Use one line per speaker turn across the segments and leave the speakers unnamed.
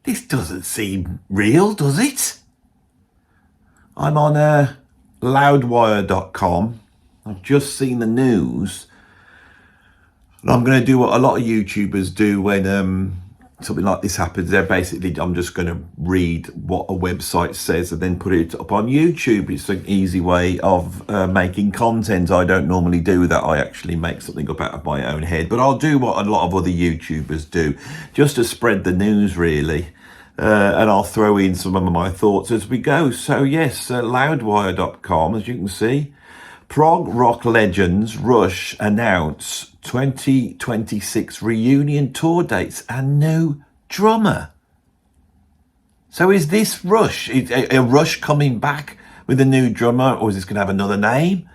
This doesn't seem real, does it? I'm on loudwire.com. I've just seen the news. And I'm going to do what a lot of YouTubers do when something like this happens. I'm just going to read what a website says and then put it up on YouTube. It's an easy way of making content. I don't normally do that. I actually make something up out of my own head. But I'll do what a lot of other YouTubers do, just to spread the news, really. And I'll throw in some of my thoughts as we go. So yes, loudwire.com, as you can see. Prog rock legends Rush announce 2026 reunion tour dates and no drummer. So is this Rush? Is a Rush coming back with a new drummer, or is this going to have another name?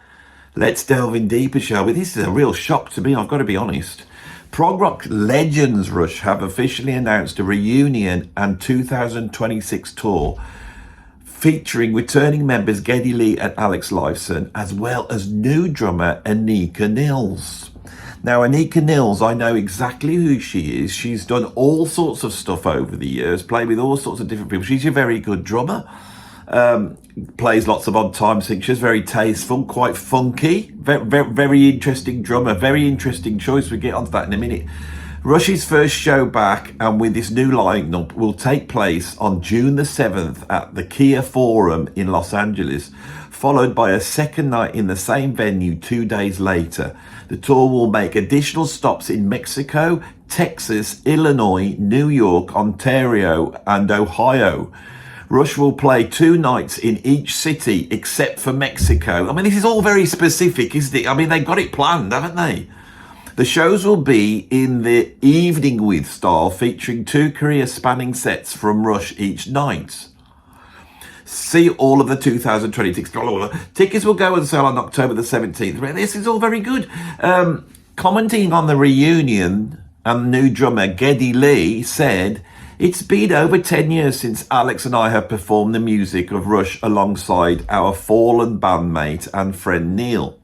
Let's delve in deeper, shall we? This is a real shock to me, I've got to be honest. Prog rock legends Rush have officially announced a reunion and 2026 tour featuring returning members Geddy Lee and Alex Lifeson, as well as new drummer Anika Nilles. Now, Anika Nilles, I know exactly who she is. She's done all sorts of stuff over the years, played with all sorts of different people. She's a very good drummer. Plays lots of odd time signatures, very tasteful, quite funky, very interesting drummer, very interesting choice. We'll get onto that in a minute. Rush's first show back and with this new lineup will take place on June the 7th at the Kia Forum in Los Angeles, followed by a second night in the same venue 2 days later. The tour will make additional stops in Mexico, Texas, Illinois, New York, Ontario, and Ohio. Rush will play 2 nights in each city except for Mexico. I mean, this is all very specific, isn't it? I mean, they got it planned, haven't they? The shows will be in the evening with style, featuring 2 career-spanning sets from Rush each night. See all of the 2026 tickets will go on sale on October the 17th. This is all very good. Commenting on the reunion, and new drummer Geddy Lee said, "It's been over 10 years since Alex and I have performed the music of Rush alongside our fallen bandmate and friend Neil.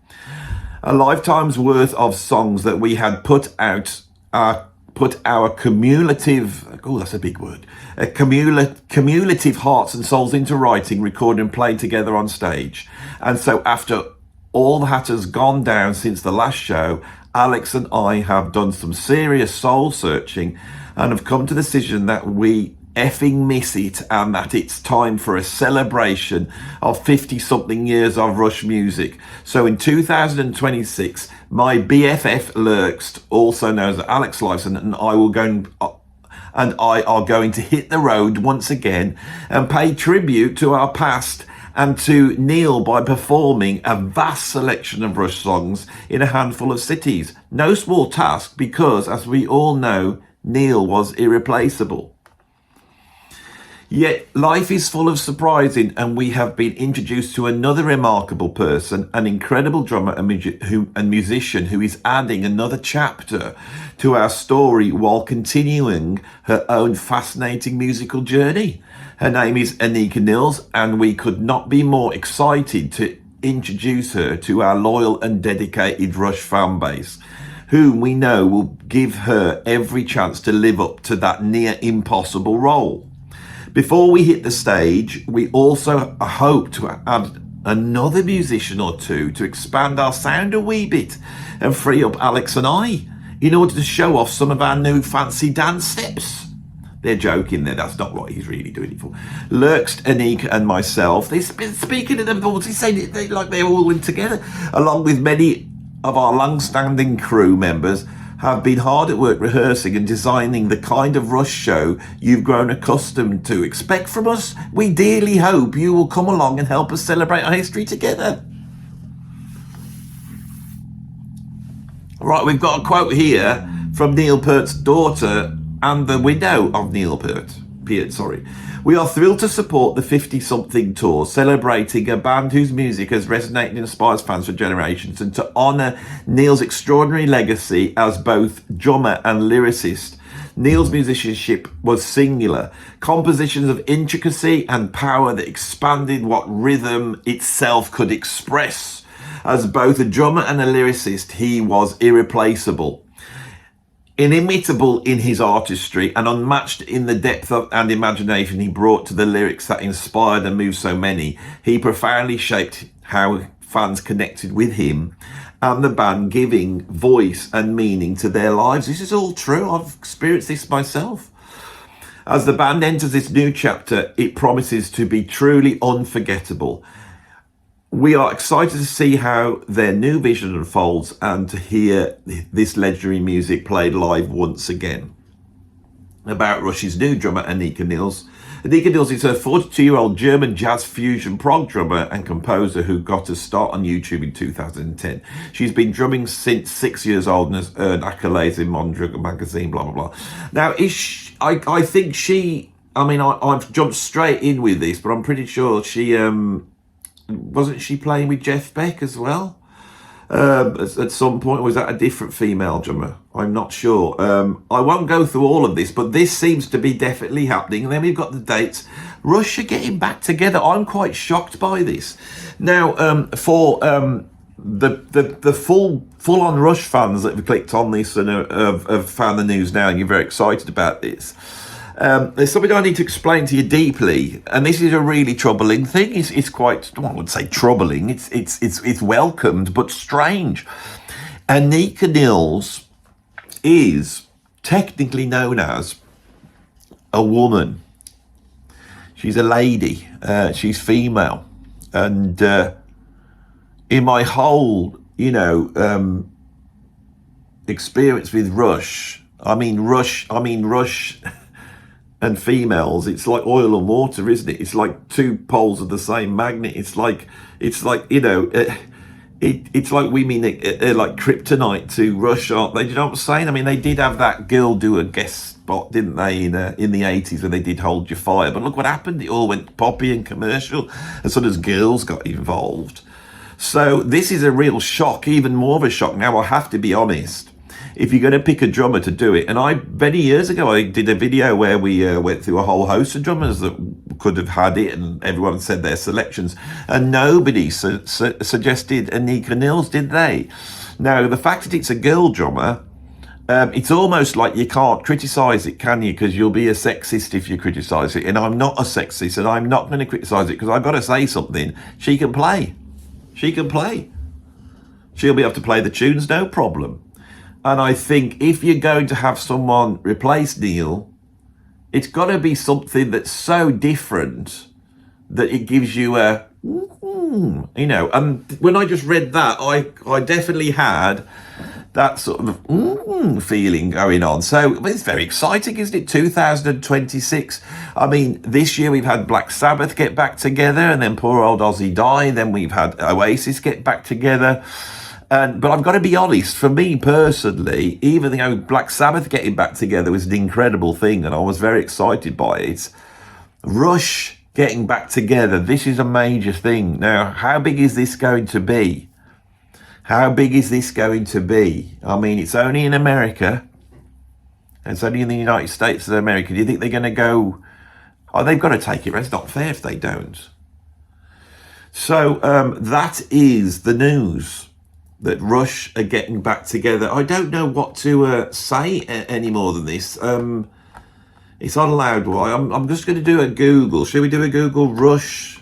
A lifetime's worth of songs that we had put our cumulative, that's a big word, cumulative hearts and souls into writing, recording and playing together on stage. And so after all that has gone down since the last show, Alex and I have done some serious soul searching and have come to the decision that we effing miss it and that it's time for a celebration of 50-something years of Rush music. So in 2026, my BFF Lurks, also known as Alex Lifeson, and I are going to hit the road once again and pay tribute to our past and to Neil by performing a vast selection of Rush songs in a handful of cities. No small task because, as we all know, Neil was irreplaceable. Yet life is full of surprising, and we have been introduced to another remarkable person, an incredible drummer and musician who is adding another chapter to our story while continuing her own fascinating musical journey. Her name is Anika Nilles, and we could not be more excited to introduce her to our loyal and dedicated Rush fan base, whom we know will give her every chance to live up to that near impossible role. Before we hit the stage, we also hope to add another musician or two to expand our sound a wee bit and free up Alex and I in order to show off some of our new fancy dance steps. They're joking there, that's not what he's really doing it for. Lurks, Anika and myself, they're speaking of them voices, saying they like they're all in together, along with many of our long-standing crew members, have been hard at work rehearsing and designing the kind of Rush show you've grown accustomed to expect from us. We dearly hope you will come along and help us celebrate our history together." Right, we've got a quote here from Neil Peart's daughter and the widow of Neil Peart. "We are thrilled to support the 50-something tour, celebrating a band whose music has resonated and inspires fans for generations, and to honour Neil's extraordinary legacy as both drummer and lyricist. Neil's musicianship was singular, compositions of intricacy and power that expanded what rhythm itself could express. As both a drummer and a lyricist, he was irreplaceable. Inimitable in his artistry and unmatched in the depth and imagination he brought to the lyrics that inspired and moved so many, he profoundly shaped how fans connected with him and the band, giving voice and meaning to their lives. This is all true. I've experienced this myself. As the band enters this new chapter, it promises to be truly unforgettable. We are excited to see how their new vision unfolds and to hear this legendary music played live once again. About Rush's new drummer, Anika Nilles. Anika Nilles is a 42-year-old German jazz fusion prog drummer and composer who got a start on YouTube in 2010. She's been drumming since 6 years old and has earned accolades in Modern Drummer magazine, blah, blah, blah. Now, I think she, I've jumped straight in with this, but I'm pretty sure she, wasn't she playing with Jeff Beck as well? At some point, or was that a different female drummer? I'm not sure. I won't go through all of this, but this seems to be definitely happening. And then we've got the dates. Rush are getting back together. I'm quite shocked by this. Now, for the full-on Rush fans that have clicked on this and have found the news now, and you're very excited about this. There's something I need to explain to you deeply, and this is a really troubling thing. It's quite, well, I wouldn't say troubling. It's welcomed, but strange. Anika Nilles is technically known as a woman. She's a lady. She's female, and in my whole, experience with Rush, Rush and females, it's like oil and water, isn't it? It's like two poles of the same magnet. It's like it's like women are like kryptonite to Rush, aren't they? Do you know what I'm saying? They did have that girl do a guest spot, didn't they, in the 80s when they did Hold Your Fire? But look what happened. It all went poppy and commercial, and so as girls got involved. So this is a real shock, even more of a shock. Now, I have to be honest. If you're going to pick a drummer to do it, and many years ago, I did a video where we went through a whole host of drummers that could have had it, and everyone said their selections, and nobody suggested Anika Nilles, did they? Now, the fact that it's a girl drummer, it's almost like you can't criticise it, can you? Because you'll be a sexist if you criticise it, and I'm not a sexist, and I'm not going to criticise it because I've got to say something. She can play. She can play. She'll be able to play the tunes, no problem. And I think if you're going to have someone replace Neil, it's got to be something that's so different that it gives you a, and when I just read that, I definitely had that sort of feeling going on. So it's very exciting, isn't it? 2026. This year we've had Black Sabbath get back together, and then poor old Ozzy died. Then we've had Oasis get back together. But I've got to be honest, for me personally, even though Black Sabbath getting back together was an incredible thing and I was very excited by it, Rush getting back together, this is a major thing. Now, how big is this going to be? How big is this going to be? It's only in America. It's only in the United States of America. Do you think they're going to go... Oh, they've got to take it. It's not fair if they don't. So that is the news. That Rush are getting back together. I don't know what to say any more than this. It's unallowable. I'm just going to do a Google. Should we do a Google Rush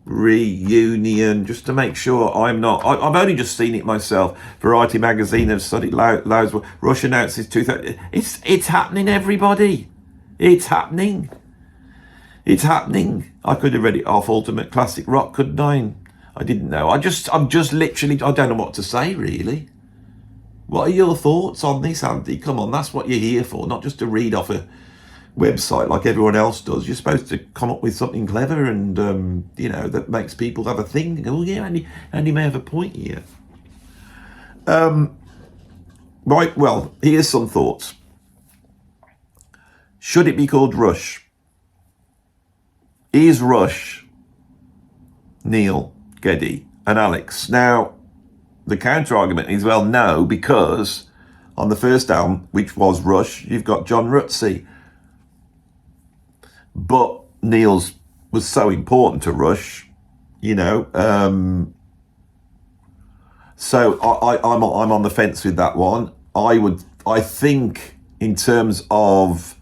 reunion just to make sure I'm not... I've only just seen it myself. Variety magazine have studied loads. Rush announces 2000. It's happening, everybody. It's happening. It's happening. I could have read it off Ultimate Classic Rock, couldn't I? I didn't know. I'm just literally, I don't know what to say, really. What are your thoughts on this, Andy? Come on, that's what you're here for, not just to read off a website like everyone else does. You're supposed to come up with something clever and, that makes people have a think. Oh, yeah, Andy may have a point here. Right, well, here's some thoughts. Should it be called Rush? Is Rush Neil, Geddy and Alex? Now, the counter argument is, well, no, because on the first album, which was Rush, you've got John Rutsey. But Neil's was so important to Rush, so I'm on the fence with that one. I would I think in terms of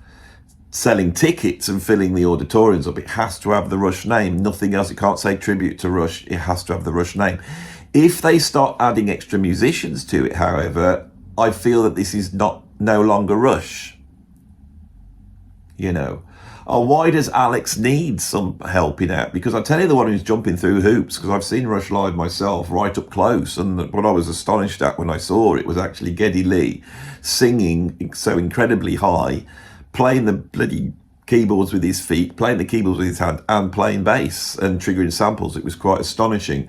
selling tickets and filling the auditoriums up, it has to have the Rush name. Nothing else. It can't say tribute to Rush. It has to have the Rush name. If they start adding extra musicians to it, however, I feel that this is no longer Rush. You know. Oh, why does Alex need some helping out? Because I tell you, the one who's jumping through hoops, because I've seen Rush live myself right up close, and what I was astonished at when I saw it was actually Geddy Lee singing so incredibly high, playing the bloody keyboards with his feet, playing the keyboards with his hand, and playing bass and triggering samples. It was quite astonishing.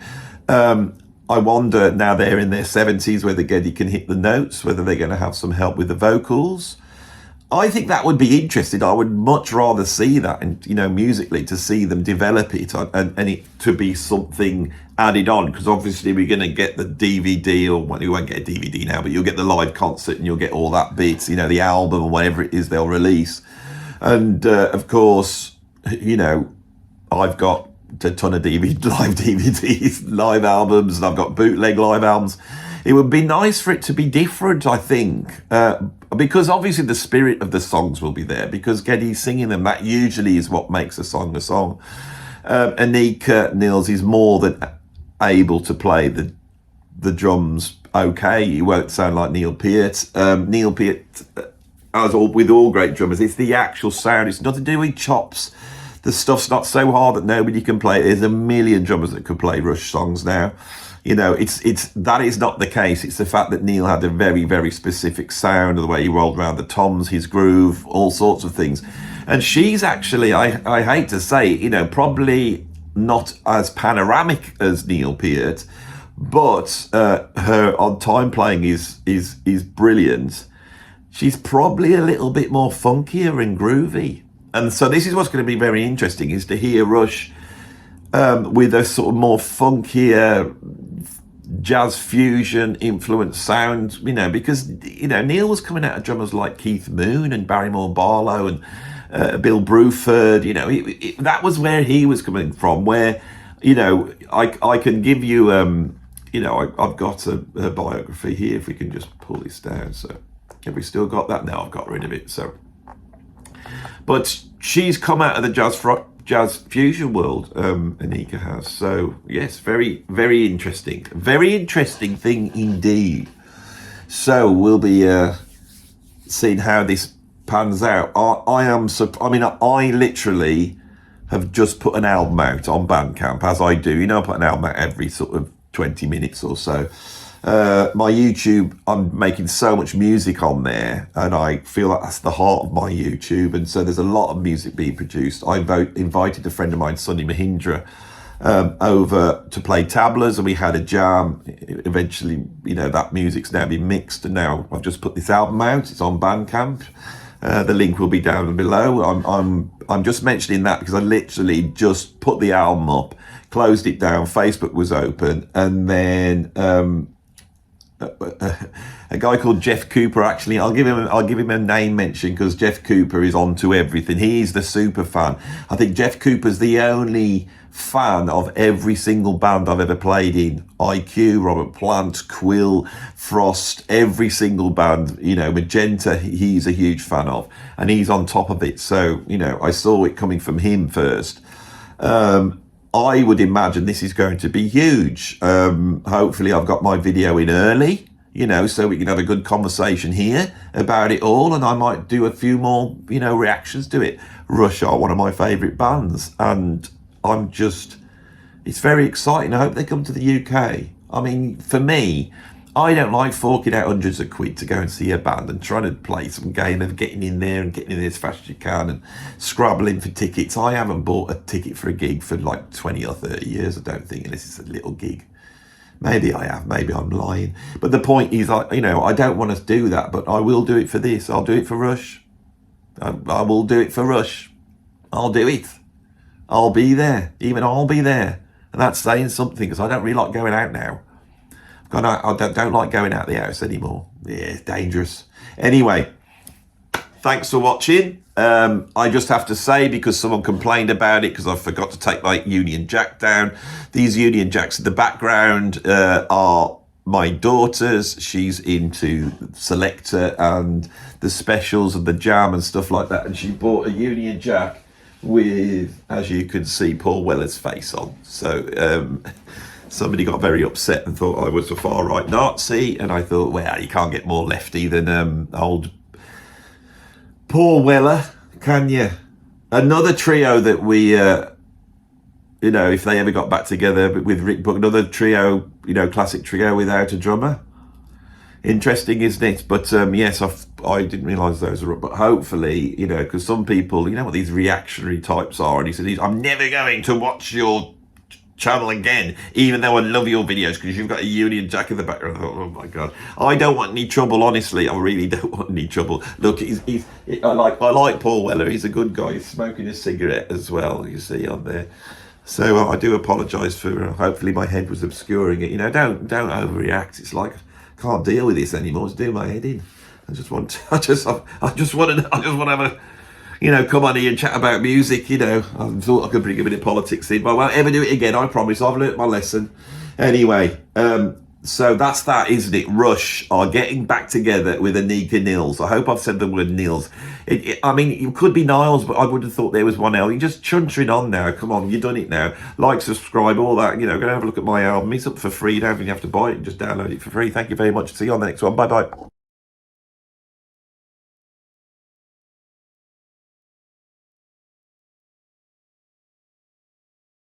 I wonder, now they're in their 70s, whether Geddy can hit the notes, whether they're going to have some help with the vocals. I think that would be interesting. I would much rather see that, and musically, to see them develop it and it to be something added on, because obviously we're going to get the DVD, or well, you won't get a DVD now, but you'll get the live concert and you'll get all that bits, the album or whatever it is they'll release. And of course, I've got a ton of live DVDs, live albums, and I've got bootleg live albums. It would be nice for it to be different, I think, because obviously the spirit of the songs will be there, because Geddy's singing them. That usually is what makes a song a song. Anika, Nilles, is more than able to play the drums okay. He won't sound like Peart. Peart, as with all great drummers, it's the actual sound. It's nothing to do with chops. The stuff's not so hard that nobody can play it. There's a million drummers that could play Rush songs now. That is not the case. It's the fact that Neil had a very, very specific sound, the way he rolled around the toms, his groove, all sorts of things. And she's actually, I hate to say, probably not as panoramic as Neil Peart, but her on-time playing is brilliant. She's probably a little bit more funkier and groovy. And so this is what's going to be very interesting, is to hear Rush with a sort of more funkier jazz fusion influenced sound, because Neil was coming out of drummers like Keith Moon and Barrymore Barlow and Bill Bruford. That was where he was coming from. Where I can give you I've got a biography here. If we can just pull this down. So have we still got that? No, I've got rid of it. So, but she's come out of the jazz fusion world, Anika has. So yes, very, very interesting. Very interesting thing indeed. So we'll be seeing how this pans out. I literally have just put an album out on Bandcamp, as I do. I put an album out every sort of 20 minutes or so. My YouTube, I'm making so much music on there, and I feel like that's the heart of my YouTube, and so there's a lot of music being produced. I invited a friend of mine, Sunny Mahindra, over to play tablas, and we had a jam. Eventually, that music's now been mixed, and now I've just put this album out. It's on Bandcamp. The link will be down below. I'm just mentioning that because I literally just put the album up, closed it down, Facebook was open, and then a guy called Jeff Cooper, actually, I'll give him a name mention, because Jeff Cooper is onto everything. He's the super fan. I think Jeff Cooper's the only fan of every single band I've ever played in. IQ, Robert Plant, Quill, Frost, every single band, Magenta, he's a huge fan of, and he's on top of it. So, I saw it coming from him first. I would imagine this is going to be huge. Hopefully I've got my video in early, so we can have a good conversation here about it all, and I might do a few more, reactions to it. Rush are one of my favourite bands, and it's very exciting. I hope they come to the UK. I mean, for me, I don't like forking out hundreds of quid to go and see a band and trying to play some game of getting in there as fast as you can and scrabbling for tickets. I haven't bought a ticket for a gig for like 20 or 30 years, I don't think, unless it's a little gig. Maybe I have, maybe I'm lying. But the point is, I don't want to do that, but I will do it for this. I'll do it for Rush. I will do it for Rush. I'll do it. I'll be there. Even I'll be there. And that's saying something, because I don't really like going out now. I don't like going out the house anymore. Yeah, it's dangerous. Anyway, thanks for watching. I just have to say, because someone complained about it, because I forgot to take my Union Jack down. These Union Jacks in the background are my daughter's. She's into Selector and the specials and the Jam and stuff like that. And she bought a Union Jack with, as you can see, Paul Weller's face on. So somebody got very upset and thought I was a far-right Nazi. And I thought, well, you can't get more lefty than old Paul Weller, can you? Another trio that we... you know, if they ever got back together with Rick Buck, another trio, you know, classic trio without a drummer. Interesting, isn't it? But yes, I didn't realise those were up. But hopefully, you know, because some people, you know what these reactionary types are. And he said, I'm never going to watch your channel again, even though I love your videos because you've got a Union Jack in the background. I thought, oh my God, I don't want any trouble, honestly. I really don't want any trouble. Look, I like Paul Weller. He's a good guy. He's smoking a cigarette as well, you see on there. So I do apologise for, hopefully my head was obscuring it. You know, don't overreact. It's like, I can't deal with this anymore. It's doing my head in. I just want to have a, you know, come on here and chat about music, you know. I thought I could bring a bit of politics in, but I won't ever do it again, I promise. I've learnt my lesson. Anyway, so that's that, isn't it? Rush are getting back together with Anika Nilles. I hope I've said the word Nilles. I mean, it could be Niles, but I would have thought there was one L. You're just chuntering on now. Come on, you've done it now. Like, subscribe, all that. You know, go and have a look at my album. It's up for free. You don't even have to buy it. Just download it for free. Thank you very much. See you on the next one. Bye-bye.